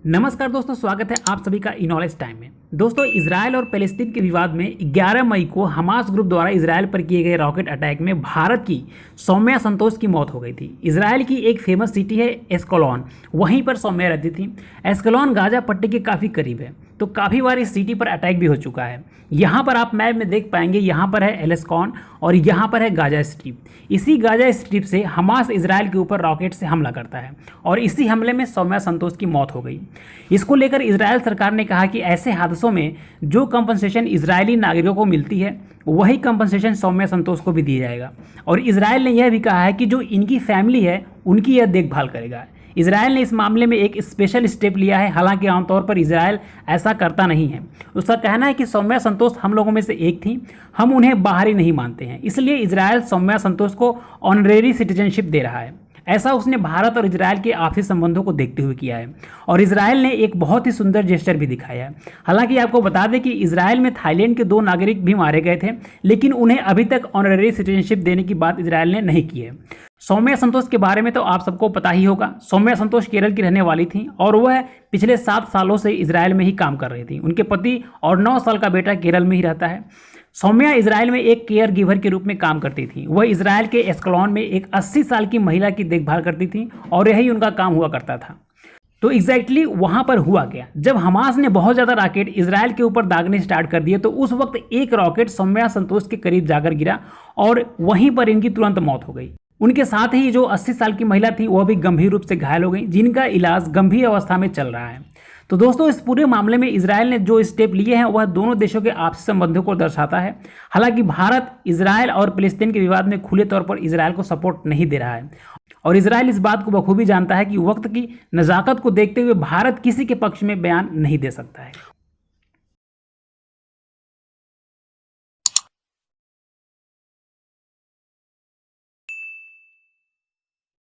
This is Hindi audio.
नमस्कार दोस्तों, स्वागत है आप सभी का नॉलेज टाइम में। दोस्तों, इजराइल और पैलेस्टीन के विवाद में 11 मई को हमास ग्रुप द्वारा इजराइल पर किए गए रॉकेट अटैक में भारत की सौम्या संतोष की मौत हो गई थी। इजराइल की एक फेमस सिटी है एस्कलोन, वहीं पर सौम्या रहती थी। एस्कलोन गाजा पट्टी के काफ़ी करीब है, तो काफ़ी बार इस सिटी पर अटैक भी हो चुका है। यहाँ पर आप मैप में देख पाएंगे, यहाँ पर है एलेस्कॉन और यहाँ पर है गाजा स्ट्रिप। इसी गाजा स्ट्रिप से हमास इजराइल के ऊपर रॉकेट से हमला करता है और इसी हमले में सौम्या संतोष की मौत हो गई। इसको लेकर इजराइल सरकार ने कहा कि ऐसे हादसों में जो कंपनसेशन इजरायली नागरिकों को मिलती है वही कंपनसेशन सौम्या संतोष को भी दिया जाएगा। और इजराइल ने यह भी कहा है कि जो इनकी फैमिली है उनकी यह देखभाल करेगा। इजराइल ने इस मामले में एक स्पेशल स्टेप लिया है, हालांकि आमतौर पर इजराइल ऐसा करता नहीं है। उसका कहना है कि सौम्या संतोष हम लोगों में से एक थी, हम उन्हें बाहरी नहीं मानते हैं, इसलिए इजराइल सौम्या संतोष को ऑनरेरी सिटीजनशिप दे रहा है। ऐसा उसने भारत और इजराइल के आपसी संबंधों को देखते हुए किया है और इजराइल ने एक बहुत ही सुंदर जेस्चर भी दिखाया है। हालांकि आपको बता दें कि इजराइल में थाईलैंड के 2 नागरिक भी मारे गए थे, लेकिन उन्हें अभी तक ऑनरेरी सिटीजनशिप देने की बात इजराइल ने नहीं की है। सौम्या संतोष के बारे में तो आप सबको पता ही होगा। सौम्या संतोष केरल की रहने वाली थी और वह पिछले 7 सालों से इजराइल में ही काम कर रही थी। उनके पति और 9 साल का बेटा केरल में ही रहता है। सौम्या इजराइल में एक केयर गिवर के रूप में काम करती थी। वह इजराइल के एस्कलोन में एक 80 साल की महिला की देखभाल करती थी और यही उनका काम हुआ करता था। तो एग्जैक्टली वहां पर हुआ क्या, जब हमास ने बहुत ज़्यादा रॉकेट इजराइल के ऊपर दागने स्टार्ट कर दिए तो उस वक्त एक रॉकेट सौम्या संतोष के करीब जाकर गिरा और वहीं पर इनकी तुरंत मौत हो गई। उनके साथ ही जो 80 साल की महिला थी वह भी गंभीर रूप से घायल हो गई, जिनका इलाज गंभीर अवस्था में चल रहा है। तो दोस्तों, इस पूरे मामले में इजराइल ने जो स्टेप लिए हैं वह दोनों देशों के आपसी संबंधों को दर्शाता है। हालांकि भारत इजराइल और फिलिस्तीन के विवाद में खुले तौर पर इजराइल को सपोर्ट नहीं दे रहा है और इजराइल इस बात को बखूबी जानता है कि वक्त की नज़ाकत को देखते हुए भारत किसी के पक्ष में बयान नहीं दे सकता है।